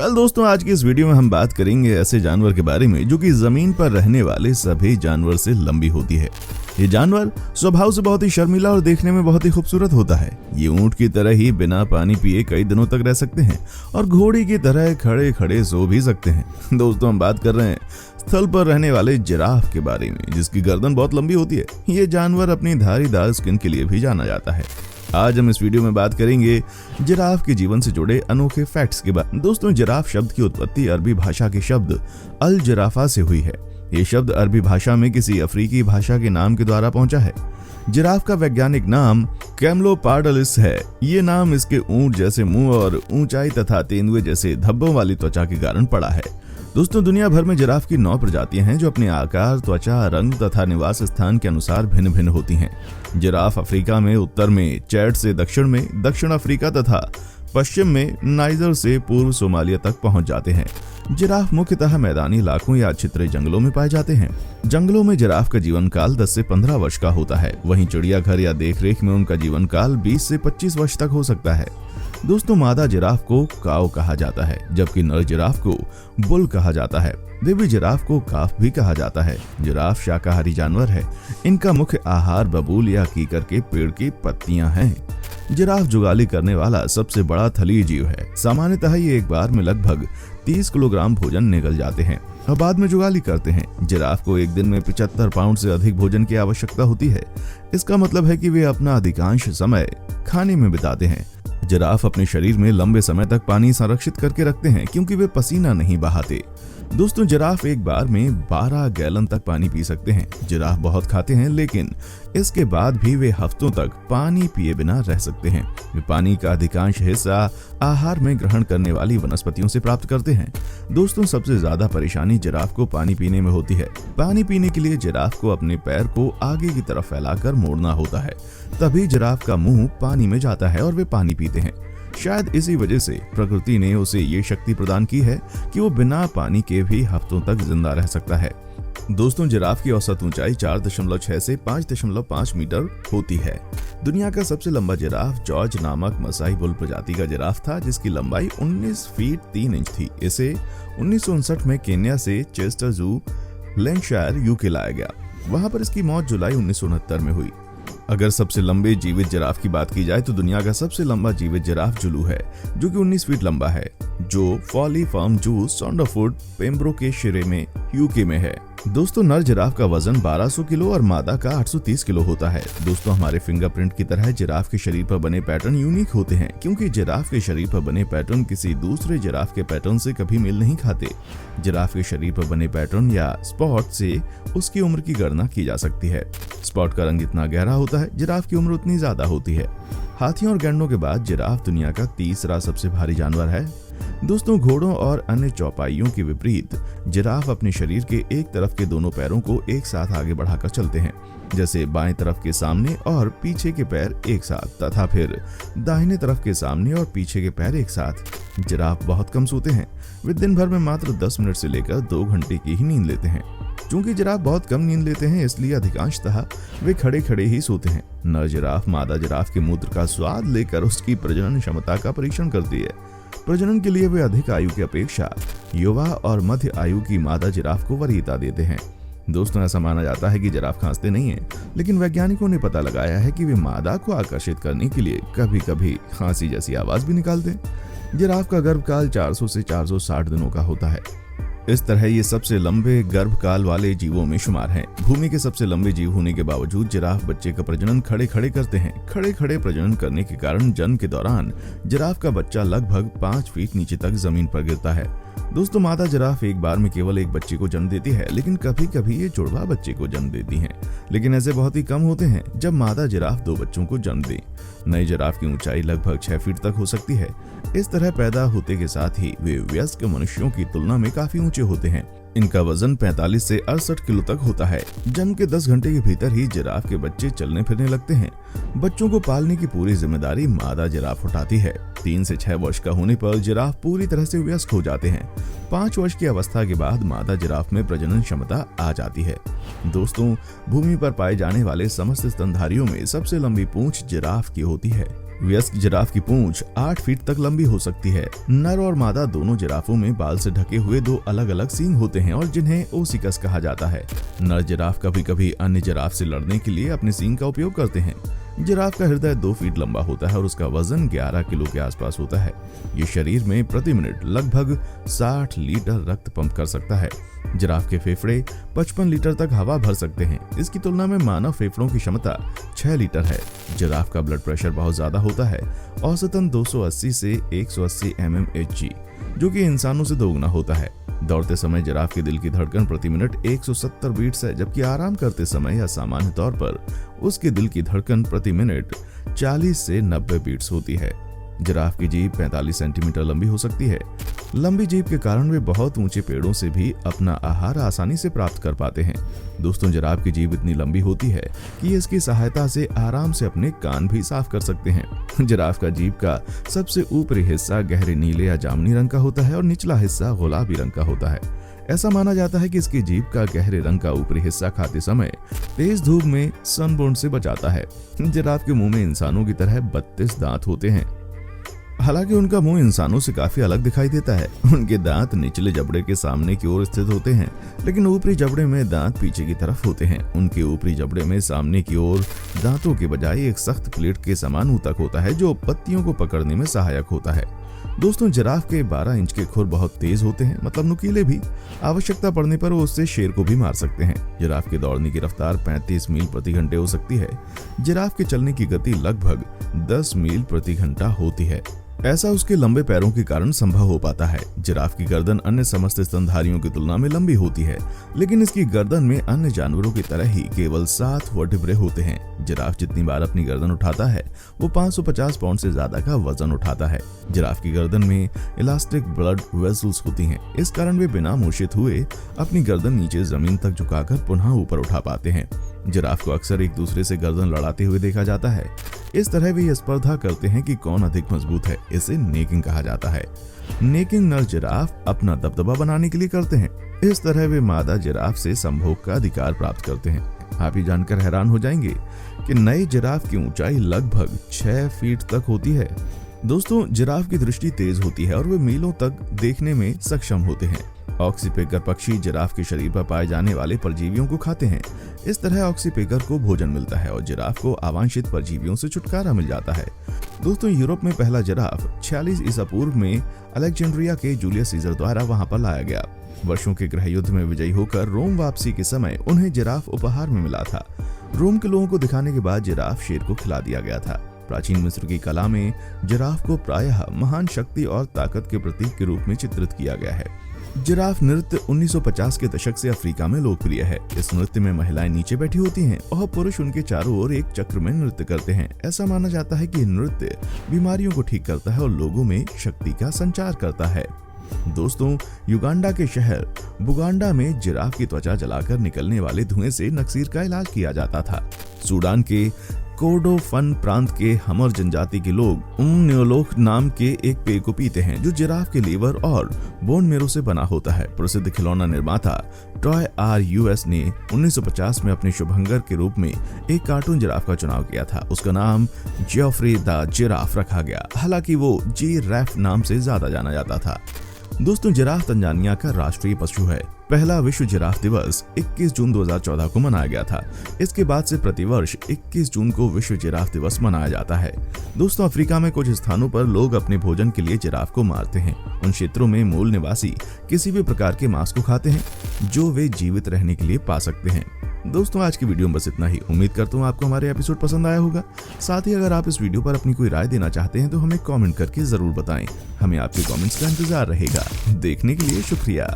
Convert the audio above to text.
दोस्तों, आज की इस वीडियो में हम बात करेंगे ऐसे जानवर के बारे में जो कि जमीन पर रहने वाले सभी जानवर से लंबी होती है। ये जानवर स्वभाव से बहुत ही शर्मीला और देखने में बहुत ही खूबसूरत होता है। ये ऊंट की तरह ही बिना पानी पिए कई दिनों तक रह सकते हैं और घोड़ी की तरह खड़े खड़े सो भी सकते हैं। दोस्तों, हम बात कर रहे हैं स्थल पर रहने वाले जिराफ के बारे में, जिसकी गर्दन बहुत लंबी होती है। ये जानवर अपनी धारीदार स्किन के लिए भी जाना जाता है। आज हम इस वीडियो में बात करेंगे जिराफ के जीवन से जुड़े अनोखे फैक्ट्स के बारे में। दोस्तों, जिराफ शब्द की उत्पत्ति अरबी भाषा के शब्द अल जिराफा से हुई है। ये शब्द अरबी भाषा में किसी अफ्रीकी भाषा के नाम के द्वारा पहुंचा है। जिराफ का वैज्ञानिक नाम कैमलोपार्डालिस है। ये नाम इसके ऊंट जैसे मुंह और ऊंचाई तथा तेंदुए जैसे धब्बों वाली त्वचा के कारण पड़ा है। दोस्तों, दुनिया भर में जिराफ की 9 प्रजातियां हैं जो अपने आकार, त्वचा, रंग तथा निवास स्थान के अनुसार भिन्न भिन्न होती हैं। जिराफ अफ्रीका में उत्तर में चैड से दक्षिण में, दक्षिण अफ्रीका तथा पश्चिम में नाइजर से पूर्व सोमालिया तक पहुंच जाते हैं। जिराफ मुख्यतः मैदानी इलाकों या छितरे जंगलों में पाए जाते हैं। जंगलों में जिराफ का जीवन काल 10 से 15 वर्ष का होता है। वहीं चिड़ियाघर या देखरेख में उनका जीवन काल 20 से 25 वर्ष तक हो सकता है। दोस्तों, मादा जिराफ को काऊ कहा जाता है, जबकि नर जिराफ को बुल कहा जाता है। बेबी जिराफ को काफ भी कहा जाता है। जिराफ शाकाहारी जानवर है। इनका मुख्य आहार बबूल या कीकर के पेड़ की पत्तियां हैं। जिराफ जुगाली करने वाला सबसे बड़ा थलीय जीव है। सामान्यतः ये एक बार में लगभग 30 किलोग्राम भोजन निगल जाते हैं और बाद में जुगाली करते हैं। जिराफ को एक दिन में 75 पाउंड से अधिक भोजन की आवश्यकता होती है। इसका मतलब है कि वे अपना अधिकांश समय खाने में बिताते हैं। जिराफ अपने शरीर में लंबे समय तक पानी संरक्षित करके रखते हैं क्योंकि वे पसीना नहीं बहाते। दोस्तों, जिराफ एक बार में 12 गैलन तक पानी पी सकते हैं। जिराफ बहुत खाते हैं, लेकिन इसके बाद भी वे हफ्तों तक पानी पिए बिना रह सकते हैं। वे पानी का अधिकांश हिस्सा आहार में ग्रहण करने वाली वनस्पतियों से प्राप्त करते हैं। दोस्तों, सबसे ज्यादा परेशानी जिराफ को पानी पीने में होती है। पानी पीने के लिए जिराफ को अपने पैर को आगे की तरफ फैलाकर मोड़ना होता है, तभी जिराफ का मुंह पानी में जाता है और वे पानी पीते हैं। शायद इसी वजह से प्रकृति ने उसे ये शक्ति प्रदान की है कि वो बिना पानी के भी हफ्तों तक जिंदा रह सकता है। दोस्तों, जिराफ की औसत ऊंचाई 4.6 से 5.5 मीटर होती है। दुनिया का सबसे लंबा जिराफ जॉर्ज नामक मसाई बुल प्रजाति का जिराफ था, जिसकी लंबाई 19 फीट 3 इंच थी। इसे 1959 में केन्या से चेस्टर जू, लैंकशायर, यूके लाया गया। वहां पर इसकी मौत जुलाई 1969 में हुई। अगर सबसे लंबे जीवित जिराफ की बात की जाए तो दुनिया का सबसे लंबा जीवित जिराफ जुलू है, जो कि 19 फीट लंबा है, जो फॉली फार्म जू सॉन्डरफुड पेम्ब्रोकेशरे में यूके में है। दोस्तों, नर जिराफ का वजन 1200 किलो और मादा का 830 किलो होता है। दोस्तों, हमारे फिंगरप्रिंट की तरह जिराफ के शरीर पर बने पैटर्न यूनिक होते हैं, क्योंकि जिराफ के शरीर पर बने पैटर्न किसी दूसरे जिराफ के पैटर्न से कभी मेल नहीं खाते। जिराफ के शरीर पर बने पैटर्न या स्पॉट से उसकी उम्र की गणना की जा सकती है। स्पॉट का रंग जितना गहरा होता है, जिराफ की उम्र उतनी ज्यादा होती है। हाथियों और गैंडों के बाद जिराफ दुनिया का तीसरा सबसे भारी जानवर है। दोस्तों, घोड़ों और अन्य चौपाइयों के विपरीत जिराफ अपने शरीर के एक तरफ के दोनों पैरों को एक साथ आगे बढ़ाकर चलते हैं, जैसे बाएं तरफ के सामने और पीछे के पैर एक साथ, तथा फिर दाहिने तरफ के सामने और पीछे के पैर एक साथ। जिराफ बहुत कम सोते हैं। वे दिन भर में मात्र 10 मिनट से लेकर 2 घंटे की ही नींद लेते हैं। चूंकि जिराफ बहुत कम नींद लेते हैं, इसलिए अधिकांशतः वे खड़े खड़े ही सोते हैं। नर जिराफ मादा जिराफ के मूत्र का स्वाद लेकर उसकी प्रजनन क्षमता का परीक्षण करती है। प्रजनन के लिए वे अधिक आयु की अपेक्षा युवा और मध्य आयु की मादा जिराफ को वरीयता देते हैं। दोस्तों, ऐसा माना जाता है कि जिराफ खांसते नहीं हैं, लेकिन वैज्ञानिकों ने पता लगाया है कि वे मादा को आकर्षित करने के लिए कभी कभी खांसी जैसी आवाज भी निकालते हैं। जिराफ का गर्भकाल 400 से 460 दिनों का होता है। इस तरह ये सबसे लंबे गर्भकाल वाले जीवों में शुमार हैं। भूमि के सबसे लंबे जीव होने के बावजूद जिराफ बच्चे का प्रजनन खड़े खड़े करते हैं। खड़े खड़े प्रजनन करने के कारण जन्म के दौरान जिराफ का बच्चा लगभग 5 फीट नीचे तक जमीन पर गिरता है। दोस्तों, मादा जिराफ एक बार में केवल एक बच्चे को जन्म देती है, लेकिन कभी कभी ये जुड़वा बच्चे को जन्म देती हैं। लेकिन ऐसे बहुत ही कम होते हैं जब मादा जिराफ 2 बच्चों को जन्म दे। नई जिराफ की ऊंचाई लगभग 6 फीट तक हो सकती है। इस तरह पैदा होते के साथ ही वे वयस्क मनुष्यों की तुलना में काफी ऊंचे होते हैं। इनका वजन 45 से 68 किलो तक होता है। जन्म के 10 घंटे के भीतर ही जिराफ के बच्चे चलने फिरने लगते हैं। बच्चों को पालने की पूरी जिम्मेदारी मादा जिराफ उठाती है। 3 से 6 वर्ष का होने पर जिराफ पूरी तरह से वयस्क हो जाते हैं। 5 वर्ष की अवस्था के बाद मादा जिराफ में प्रजनन क्षमता आ जाती है। दोस्तों, भूमि पर पाए जाने वाले समस्त स्तनधारियों में सबसे लंबी पूंछ जिराफ की होती है। वयस्क जिराफ की पूंछ 8 फीट तक लंबी हो सकती है। नर और मादा दोनों जिराफों में बाल से ढके हुए 2 अलग अलग सींग होते हैं और जिन्हें ओसिकस कहा जाता है। नर जिराफ कभी कभी अन्य जिराफ से लड़ने के लिए अपने सींग का उपयोग करते हैं। जिराफ का हृदय 2 फीट लंबा होता है और उसका वजन 11 किलो के आसपास होता है। ये शरीर में प्रति मिनट लगभग 60 लीटर रक्त पंप कर सकता है। जिराफ के फेफड़े 55 लीटर तक हवा भर सकते हैं। इसकी तुलना में मानव फेफड़ों की क्षमता 6 लीटर है। जिराफ का ब्लड प्रेशर बहुत ज्यादा होता है, औसतन 280 से 180 mmHg, जो कि इंसानों से दोगुना होता है। दौड़ते समय जिराफ के दिल की धड़कन प्रति मिनट 170 बीट्स है, जबकि आराम करते समय या सामान्य तौर पर उसके दिल की धड़कन प्रति मिनट 40 से 90 बीट्स होती है। जिराफ की जीभ 45 सेंटीमीटर लंबी हो सकती है। लंबी जीभ के कारण वे बहुत ऊंचे पेड़ों से भी अपना आहार आसानी से प्राप्त कर पाते हैं। दोस्तों, जिराफ की जीभ इतनी लंबी होती है कि इसकी सहायता से आराम से अपने कान भी साफ कर सकते हैं। जिराफ का जीभ का सबसे ऊपरी हिस्सा गहरे नीले या जामुनी रंग का होता है और निचला हिस्सा गुलाबी रंग का होता है। ऐसा माना जाता है कि इसकी जीभ का गहरे रंग का ऊपरी हिस्सा खाते समय तेज धूप में सनबर्न से बचाता है। जिराफ के मुंह में इंसानों की तरह 32 दांत होते हैं। हालांकि उनका मुंह इंसानों से काफी अलग दिखाई देता है। उनके दांत निचले जबड़े के सामने की ओर स्थित होते हैं, लेकिन ऊपरी जबड़े में दांत पीछे की तरफ होते हैं। उनके ऊपरी जबड़े में सामने की ओर दांतों के बजाय एक सख्त प्लेट के समान ऊतक होता है, जो पत्तियों को पकड़ने में सहायक होता है। दोस्तों, जिराफ के 12 इंच के खुर बहुत तेज होते हैं, मतलब नुकीले भी। आवश्यकता पड़ने पर वो उससे शेर को भी मार सकते हैं। जिराफ के दौड़ने की रफ्तार 35 मील प्रति घंटे हो सकती है। जिराफ के चलने की गति लगभग 10 मील प्रति घंटा होती है। ऐसा उसके लंबे पैरों के कारण संभव हो पाता है। जिराफ की गर्दन अन्य समस्त स्तनधारियों की तुलना में लंबी होती है, लेकिन इसकी गर्दन में अन्य जानवरों की तरह ही केवल 7 वर्टेब्रे होते हैं। जिराफ जितनी बार अपनी गर्दन उठाता है, वो 550 पाउंड से ज्यादा का वजन उठाता है। जिराफ की गर्दन में इलास्टिक ब्लड वेसल्स होती हैं। इस कारण वे बिना मूर्छित हुए अपनी गर्दन नीचे जमीन तक झुकाकर पुनः ऊपर उठा पाते हैं। जिराफ को अक्सर एक दूसरे से गर्दन लड़ाते हुए देखा जाता है। इस तरह वे स्पर्धा करते हैं कि कौन अधिक मजबूत है। इसे नेकिंग कहा जाता है। नेकिंग नर जिराफ अपना दबदबा बनाने के लिए करते हैं। इस तरह वे मादा जिराफ से संभोग का अधिकार प्राप्त करते हैं। आप ये जानकर हैरान हो जाएंगे कि नए जिराफ की ऊंचाई लगभग 6 फीट तक होती है। दोस्तों, जिराफ की दृष्टि तेज होती है और वे मीलों तक देखने में सक्षम होते हैं। ऑक्सीपेकर पक्षी जिराफ के शरीर पर पाए जाने वाले परजीवियों को खाते हैं। इस तरह ऑक्सीपेकर को भोजन मिलता है और जिराफ को अवांछित परजीवियों से छुटकारा मिल जाता है। दोस्तों, यूरोप में पहला जिराफ 46 ईसा पूर्व में अलेक्जेंड्रिया के जूलियस सीजर द्वारा वहां पर लाया गया। वर्षों के गृह युद्ध में विजयी होकर रोम वापसी के समय उन्हें जिराफ उपहार में मिला था। रोम के लोगों को दिखाने के बाद जिराफ शेर को खिला दिया गया था। प्राचीन मिस्र की कला में जिराफ को प्रायः महान शक्ति और ताकत के प्रतीक के रूप में चित्रित किया गया है। जिराफ नृत्य 1950 के दशक से अफ्रीका में लोकप्रिय है। इस नृत्य में महिलाएं नीचे बैठी होती हैं और पुरुष उनके चारों ओर एक चक्र में नृत्य करते हैं। ऐसा माना जाता है कि नृत्य बीमारियों को ठीक करता है और लोगों में शक्ति का संचार करता है। दोस्तों, युगांडा के शहर बुगांडा में जिराफ की त्वचा जलाकर निकलने वाले धुएं से नक्सीर का इलाज किया जाता था। सूडान के कोर्डोफन प्रांत के हमर जनजाति के लोग न्योलोक नाम के एक पेय को पीते हैं, जो जिराफ के लीवर और बोन मेरो से बना होता है। प्रसिद्ध खिलौना निर्माता टॉय आर यूएस ने 1950 में अपने शुभंकर के रूप में एक कार्टून जिराफ का चुनाव किया था। उसका नाम जियोफ्री द जिराफ रखा गया, हालांकि वो जी रैफ नाम से ज्यादा जाना जाता था। दोस्तों, जिराफ तंजानिया का राष्ट्रीय पशु है। पहला विश्व जिराफ दिवस 21 जून 2014 को मनाया गया था। इसके बाद से प्रतिवर्ष 21 जून को विश्व जिराफ दिवस मनाया जाता है। दोस्तों, अफ्रीका में कुछ स्थानों पर लोग अपने भोजन के लिए जिराफ को मारते हैं। उन क्षेत्रों में मूल निवासी किसी भी प्रकार के मांस को खाते हैं जो वे जीवित रहने के लिए पा सकते हैं। दोस्तों, आज की वीडियो में बस इतना ही। उम्मीद करता हूँ आपको हमारे एपिसोड पसंद आया होगा। साथ ही अगर आप इस वीडियो पर अपनी कोई राय देना चाहते हैं तो हमें कमेंट करके जरूर बताएं। हमें आपके कमेंट्स का इंतजार रहेगा। देखने के लिए शुक्रिया।